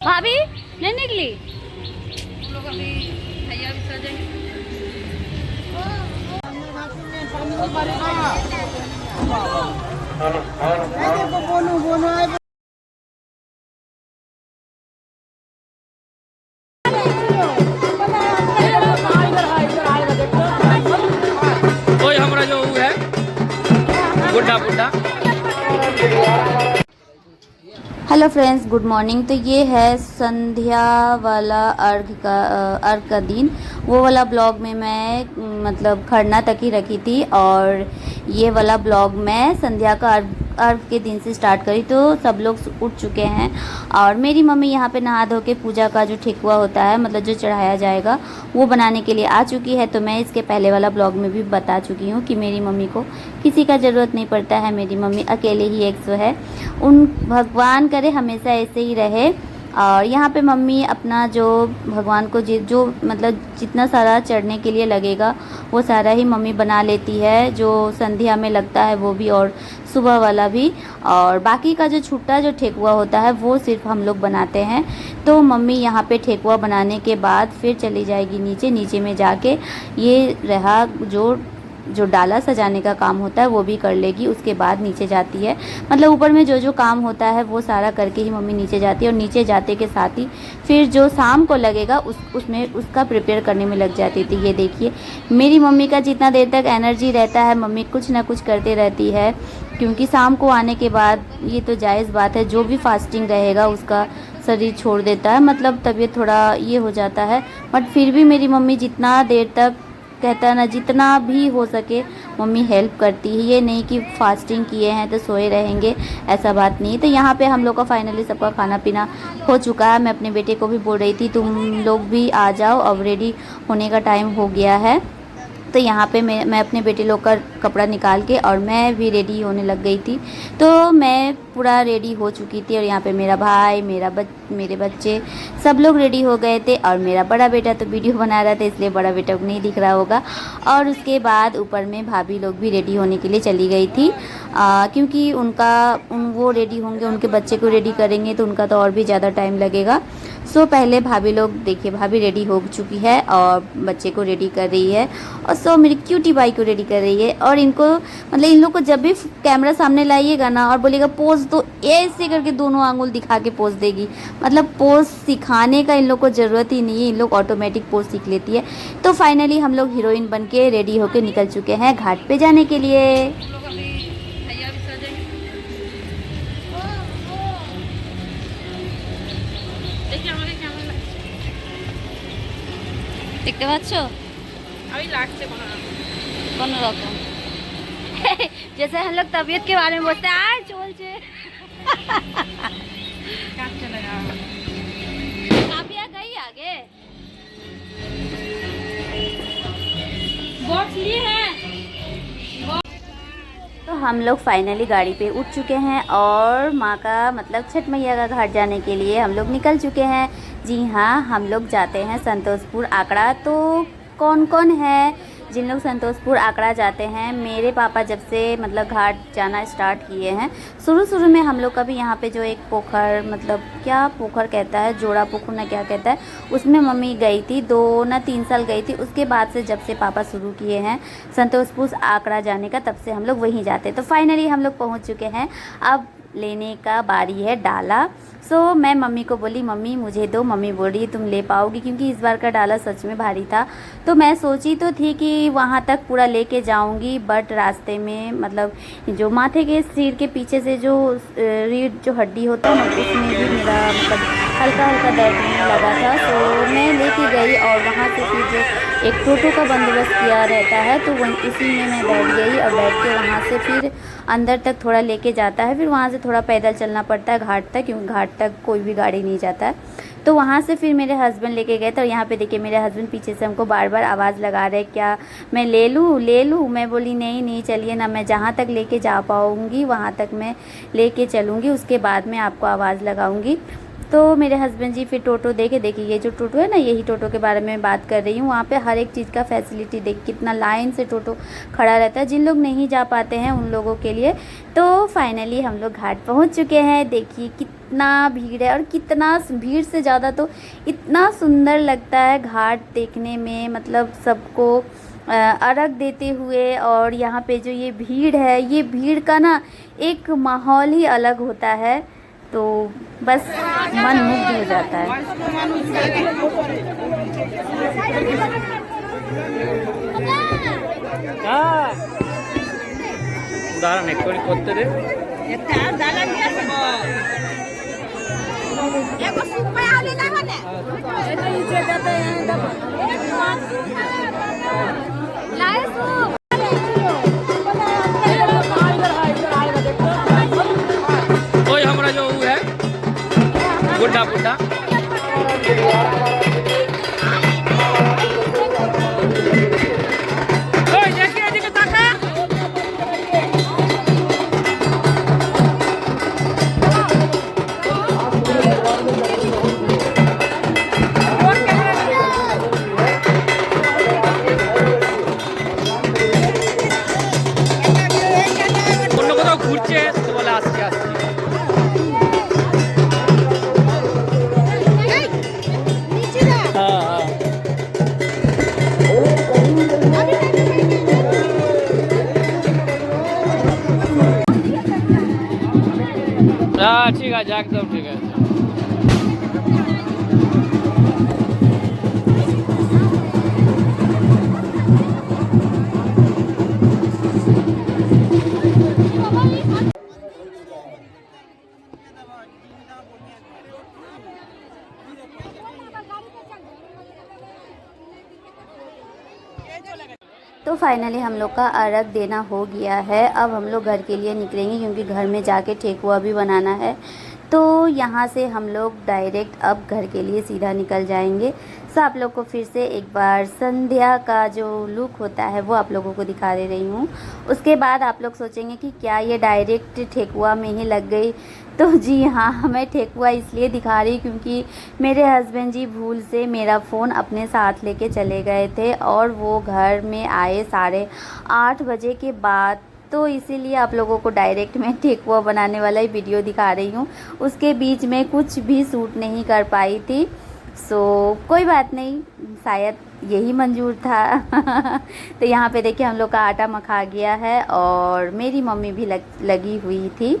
भाभी नहीं निकली। हम लोग अभी भैया भी सजेंगे। कोई हमारा जो वो है बुढ़ा बुढ़ा। Hello friends, good morning. तो ये है संध्या वाला अर्घ का दिन। वो वाला ब्लॉग में मैं मतलब खरना तक ही रखी थी और ये वाला ब्लॉग मैं संध्या का अर्घ के दिन से स्टार्ट करी। तो सब लोग उठ चुके हैं और मेरी मम्मी यहाँ पे नहा धो के पूजा का जो ठेकुआ होता है, मतलब जो चढ़ाया जाएगा, वो बनाने के लिए आ चुकी है। तो मैं इसके पहले वाला ब्लॉग में भी बता चुकी हूँ कि मेरी मम्मी को किसी का ज़रूरत नहीं पड़ता है। मेरी मम्मी अकेले ही एक सो है। उन भगवान करे हमेशा ऐसे ही रहे। और यहाँ पे मम्मी अपना जो भगवान को जो मतलब जितना सारा चढ़ने के लिए लगेगा वो सारा ही मम्मी बना लेती है। जो संध्या में लगता है वो भी और सुबह वाला भी, और बाकी का जो छुट्टा जो ठेकुआ होता है वो सिर्फ हम लोग बनाते हैं। तो मम्मी यहाँ पे ठेकुआ बनाने के बाद फिर चली जाएगी नीचे में जाके ये रहा जो डाला सजाने का काम होता है वो भी कर लेगी। उसके बाद नीचे जाती है, मतलब ऊपर में जो काम होता है वो सारा करके ही मम्मी नीचे जाती है। और नीचे जाते के साथ ही फिर जो शाम को लगेगा उसमें उसका प्रिपेयर करने में लग जाती थी। ये देखिए मेरी मम्मी का जितना देर तक एनर्जी रहता है मम्मी कुछ ना कुछ करते रहती है, क्योंकि शाम को आने के बाद ये तो जायज़ बात है, जो भी फास्टिंग रहेगा उसका शरीर छोड़ देता है, मतलब तबीयत थोड़ा ये हो जाता है। बट फिर भी मेरी मम्मी जितना देर तक कहता है ना, जितना भी हो सके मम्मी हेल्प करती है। ये नहीं कि फास्टिंग किए हैं तो सोए रहेंगे, ऐसा बात नहीं। तो यहाँ पे हम लोग का फाइनली सबका खाना पीना हो चुका है। मैं अपने बेटे को भी बोल रही थी तुम लोग भी आ जाओ, अब रेडी होने का टाइम हो गया है। तो यहाँ पे मैं अपने बेटे लोग का कपड़ा निकाल के और मैं भी रेडी होने लग गई थी। तो मैं पूरा रेडी हो चुकी थी और यहाँ पे मेरा भाई मेरे बच्चे सब लोग रेडी हो गए थे। और मेरा बड़ा बेटा तो वीडियो बना रहा था इसलिए बड़ा बेटा को नहीं दिख रहा होगा। और उसके बाद ऊपर में भाभी लोग भी रेडी होने के लिए चली गई थी, क्योंकि वो रेडी होंगे, उनके बच्चे को रेडी करेंगे तो उनका तो और भी ज़्यादा टाइम लगेगा। सो पहले भाभी लोग देखिए, भाभी रेडी हो चुकी है और बच्चे को रेडी कर रही है। और सो मेरी क्यूटी बाई को रेडी कर रही है। और इनको मतलब इन लोग को जब भी कैमरा सामने लाइएगा ना और बोलेगा पोज, तो ऐसे करके दोनों आंगुल दिखा के पोज देगी। मतलब पोज सिखाने का इन लोग को ज़रूरत ही नहीं है, इन लोग ऑटोमेटिक पोज सीख लेती है। तो फाइनली हम लोग हीरोइन बन के रेडी होकर निकल चुके हैं घाट पे जाने के लिए। हम लोग अभी भैया भी सजेंगे। देखिए हमारे कैमरा দেখতে পাচ্ছ अभी लागছে কোনো রকম जैसे हम लोग तबीयत के बारे में बोलते हैं आज चलছে काट चलेगा। काफिया गई आगे बॉक्स लिए हैं। तो हम लोग फाइनली गाड़ी पे उठ चुके हैं और माँ का मतलब छठ मैया का घाट जाने के लिए हम लोग निकल चुके हैं। जी हाँ, हम लोग जाते हैं संतोषपुर आकड़ा। तो कौन कौन है जिन लोग संतोषपुर आकड़ा जाते हैं? मेरे पापा जब से मतलब घाट जाना स्टार्ट किए हैं, शुरू में हम लोग का भी यहाँ पे जो एक पोखर, मतलब क्या पोखर कहता है, जोड़ा पोखर ना क्या कहता है, उसमें मम्मी गई थी 2 ना 3 साल गई थी। उसके बाद से जब से पापा शुरू किए हैं संतोषपुर आकड़ा जाने का, तब से हम लोग वहीं जाते। तो फाइनली हम लोग पहुँच चुके हैं, अब लेने का बारी है डाला। सो मैं मम्मी को बोली मम्मी मुझे दो। मम्मी बोल रही तुम ले पाओगी, क्योंकि इस बार का डाला सच में भारी था। तो मैं सोची तो थी कि वहाँ तक पूरा लेके जाऊँगी, बट रास्ते में मतलब जो माथे के सिर के पीछे से जो रीढ़ जो हड्डी होता है ना, उसमें भी मेरा मतलब हल्का हल्का दर्द होने लगा था। तो मैं लेके गई और वहाँ से फिर जो एक टोटो का बंदोबस्त किया रहता है तो वहीं उसी में मैं बैठ गई और बैठ के वहाँ से फिर अंदर तक थोड़ा लेके जाता है। फिर वहाँ से थोड़ा पैदल चलना पड़ता है घाट तक, क्योंकि घाट तक कोई भी गाड़ी नहीं जाता है। तो वहाँ से फिर मेरे हस्बैंड लेके गए थे। और यहाँ पे देखिए मेरे हस्बैंड पीछे से हमको बार बार आवाज़ लगा रहे क्या मैं ले लूँ। मैं बोली नहीं चलिए ना, मैं जहाँ तक लेके जा पाऊँगी वहाँ तक मैं लेके चलूँगी, उसके बाद मैं आपको आवाज़ लगाऊँगी। तो मेरे हस्बैंड जी फिर टोटो देखिए ये जो टोटो है ना, यही टोटो के बारे में बात कर रही हूँ। वहाँ पे हर एक चीज़ का फैसिलिटी देख कितना लाइन से टोटो खड़ा रहता है, जिन लोग नहीं जा पाते हैं उन लोगों के लिए। तो फाइनली हम लोग घाट पहुँच चुके हैं। देखिए कितना भीड़ है और कितना भीड़ से ज़्यादा तो इतना सुंदर लगता है घाट देखने में, मतलब सबको अर्घ देते हुए। और यहाँ पे जो ये भीड़ है, ये भीड़ का ना एक माहौल ही अलग होता है, तो बस मन मुग्ध हो जाता है। দাঁড়ান একটু করতে দে। ওই আমরা जो है बुड्ढा बुड्ढा ঘুরছে তো বলে আসছে আসছে। হ্যাঁ ঠিক আছে, একদম ঠিক আছে। तो फाइनली हम लोग का अर्घ देना हो गया है। अब हम लोग घर के लिए निकलेंगे क्योंकि घर में जाके ठेकुआ भी बनाना है। तो यहाँ से हम लोग डायरेक्ट अब घर के लिए सीधा निकल जाएंगे। सो आप लोग को फिर से एक बार संध्या का जो लुक होता है वो आप लोगों को दिखा दे रही हूँ। उसके बाद आप लोग सोचेंगे कि क्या ये डायरेक्ट ठेकुआ में ही लग गई, तो जी हाँ, मैं ठेकुआ इसलिए दिखा रही क्योंकि मेरे हस्बैंड जी भूल से मेरा फ़ोन अपने साथ लेके चले गए थे और वो घर में आए 8:30 बजे के बाद, तो इसीलिए आप लोगों को डायरेक्ट मैं ठेकुआ बनाने वाला ही वीडियो दिखा रही हूँ। उसके बीच में कुछ भी शूट नहीं कर पाई थी। सो कोई बात नहीं, शायद यही मंजूर था। तो यहाँ पे देखिए हम लोग का आटा मखा गया है और मेरी मम्मी भी लगी हुई थी।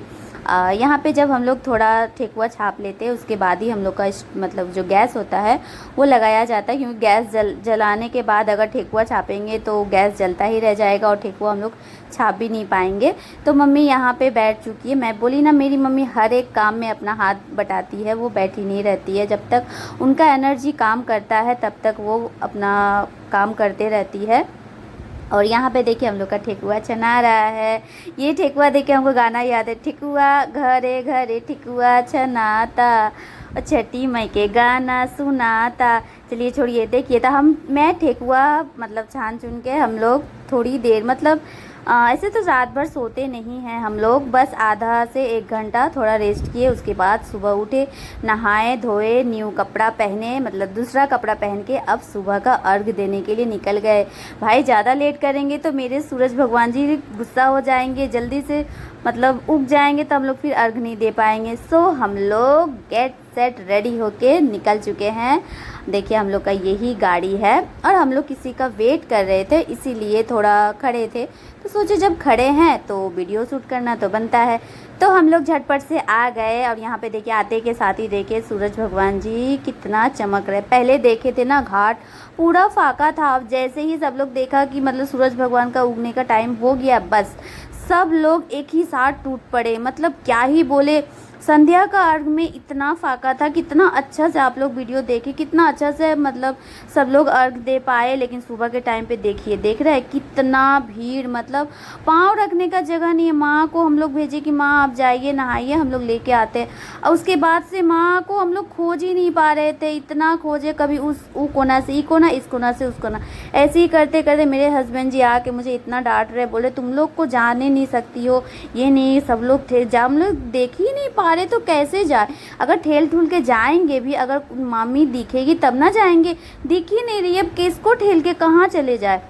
यहाँ पे जब हम लोग थोड़ा ठेकुआ छाप लेते हैं उसके बाद ही हम लोग का मतलब जो गैस होता है वो लगाया जाता है, क्योंकि गैस जलाने के बाद अगर ठेकुआ छापेंगे तो गैस जलता ही रह जाएगा और ठेकुआ हम लोग छाप भी नहीं पाएंगे। तो मम्मी यहाँ पे बैठ चुकी है। मैं बोली ना, मेरी मम्मी हर एक काम में अपना हाथ बटाती है, वो बैठी नहीं रहती है। जब तक उनका एनर्जी काम करता है तब तक वो अपना काम करते रहती है। और यहाँ पे देखिए हम लोग का ठेकुआ छना रहा है। ये ठेकुआ देखिए हमको गाना याद है, ठेकुआ घरे घरे ठेकुआ छनाता और छठी मई के गाना सुनाता। चलिए छोड़िए, देखिए तो मैं ठेकुआ मतलब छान चुन के हम लोग थोड़ी देर मतलब ऐसे तो रात भर सोते नहीं हैं हम लोग, बस आधा से 1 घंटा थोड़ा रेस्ट किए। उसके बाद सुबह उठे, नहाए धोए, न्यू कपड़ा पहने, मतलब दूसरा कपड़ा पहन के अब सुबह का अर्घ देने के लिए निकल गए। भाई ज़्यादा लेट करेंगे तो मेरे सूरज भगवान जी गुस्सा हो जाएंगे, जल्दी से मतलब उग जाएंगे तो हम लोग फिर अर्घ नहीं दे पाएंगे। सो हम लोग गेट सेट रेडी होके निकल चुके हैं। देखिए हम लोग का यही गाड़ी है और हम लोग किसी का वेट कर रहे थे, इसीलिए थोड़ा खड़े थे। तो सोचे जब खड़े हैं तो वीडियो शूट करना तो बनता है। तो हम लोग झटपट से आ गए और यहाँ पे देखिए आते के साथ ही देखिए सूरज भगवान जी कितना चमक रहे। पहले देखे थे ना घाट पूरा फाका था, अब जैसे ही सब लोग देखा कि मतलब सूरज भगवान का उगने का टाइम हो गया, बस सब लोग एक ही साथ टूट पड़े। मतलब क्या ही बोले, संध्या का अर्घ में इतना फाका था, कितना अच्छा से आप लोग वीडियो देखे, कितना अच्छा से मतलब सब लोग अर्घ दे पाए। लेकिन सुबह के टाइम पे देखिए, देख रहे हैं कितना भीड़, मतलब पाँव रखने का जगह नहीं है। माँ को हम लोग भेजे कि माँ आप जाइए नहाइए, हम लोग लेके आते हैं। और उसके बाद से माँ को हम लोग खोज ही नहीं पा रहे थे, इतना खोजे, कभी उस कोना से ई कोना, इस कोना से उस कोना, ऐसे ही करते करते मेरे हस्बैंड जी आके मुझे इतना डांट रहे, बोले तुम लोग को जाने नहीं सकती हो, ये नहीं, सब लोग थे जा, हम लोग देख ही नहीं पा रहे तो कैसे जाए। अगर ठेल ठुल के जाएंगे भी, अगर मामी दिखेगी तब ना जाएंगे, दिख ही नहीं रही, अब किसको ठेल के कहाँ चले जाए।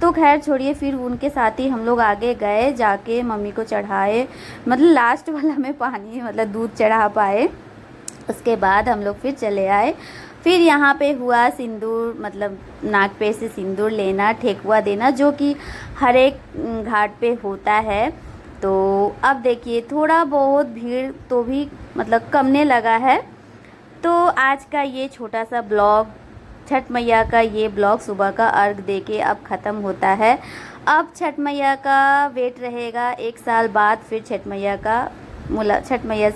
तो खैर छोड़िए, फिर उनके साथ ही हम लोग आगे गए, जाके मम्मी को चढ़ाए, मतलब लास्ट वाला में पानी मतलब दूध चढ़ा पाए। उसके बाद हम लोग फिर चले आए। फिर यहाँ पे हुआ सिंदूर, मतलब नाक पे से सिंदूर लेना, ठेकुआ देना, जो कि हर एक घाट पे होता है। तो अब देखिए थोड़ा बहुत भीड़ तो भी मतलब कमने लगा है। तो आज का ये छोटा सा ब्लॉग, छठ मैया का ये ब्लॉग सुबह का अर्घ देके अब ख़त्म होता है। अब छठ मैया का वेट रहेगा, 1 साल बाद फिर छठ मैया से